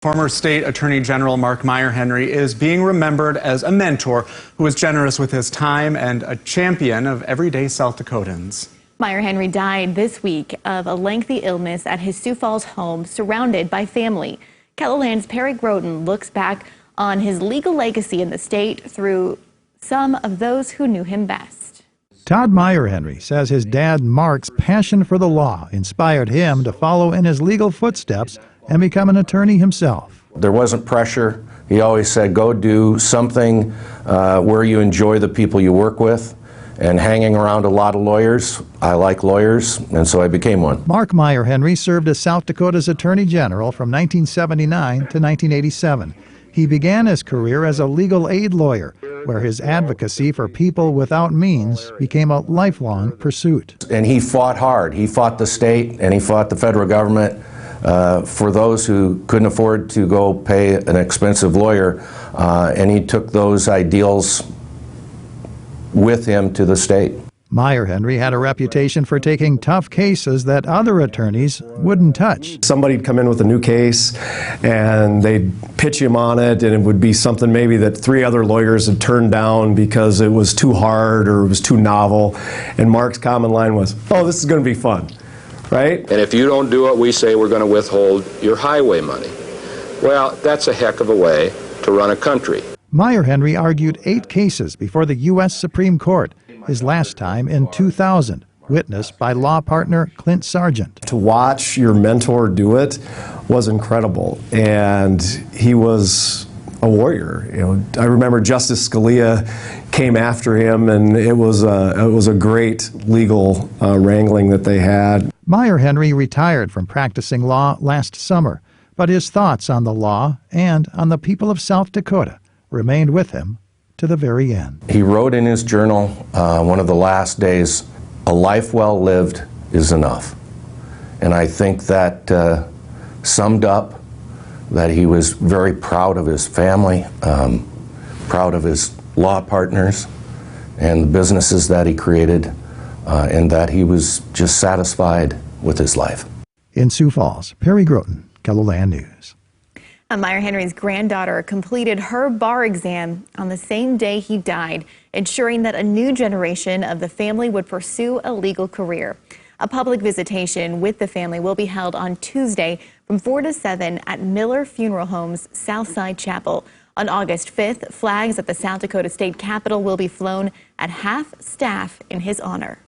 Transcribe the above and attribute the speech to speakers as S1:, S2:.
S1: Former State Attorney General Mark Meierhenry is being remembered as a mentor who was generous with his time and a champion of everyday South Dakotans.
S2: Meierhenry died this week of a lengthy illness at his Sioux Falls home, surrounded by family. KELOLAND's Perry Groten looks back on his legal legacy in the state through some of those who knew him best.
S3: Todd Meierhenry says his dad Mark's passion for the law inspired him to follow in his legal footsteps and become an attorney himself.
S4: There wasn't pressure. He always said, go do something where you enjoy the people you work with. And hanging around a lot of lawyers, I like lawyers, and so I became one.
S3: Mark Meierhenry served as South Dakota's Attorney General from 1979 to 1987. He began his career as a legal aid lawyer, where his advocacy for people without means became a lifelong pursuit.
S4: And he fought hard. He fought the state and he fought the federal government for those who couldn't afford to go pay an expensive lawyer, and he took those ideals with him to the state.
S3: Meierhenry had a reputation for taking tough cases that other attorneys wouldn't touch.
S5: Somebody'd come in with a new case and they'd pitch him on it, and it would be something maybe that 3 other lawyers had turned down because it was too hard or it was too novel. And Mark's common line was, oh, this is going to be fun, right?
S6: And if you don't do it, we say we're going to withhold your highway money. Well, that's a heck of a way to run a country.
S3: Meierhenry argued 8 cases before the U.S. Supreme Court, his last time in 2000, witnessed by law partner CLINT Sargent.
S5: To watch your mentor do it was incredible, and he was a warrior. You know, I remember Justice Scalia came after him, and it was a great legal wrangling that they had.
S3: Meierhenry retired from practicing law last summer, but his thoughts on the law and on the people of South Dakota remained with him to the very end.
S4: He wrote in his journal one of the last days, "A life well lived is enough." And I think that summed up that he was very proud of his family, proud of his law partners and the businesses that he created, and that he was just satisfied with his life.
S3: In Sioux Falls, Perry Groten, KELOLAND News.
S2: Meierhenry's granddaughter completed her bar exam on the same day he died, ensuring that a new generation of the family would pursue a legal career. A public visitation with the family will be held on Tuesday from 4 to 7 at Miller Funeral Home's Southside Chapel. On August 5th, flags at the South Dakota State Capitol will be flown at half staff in his honor.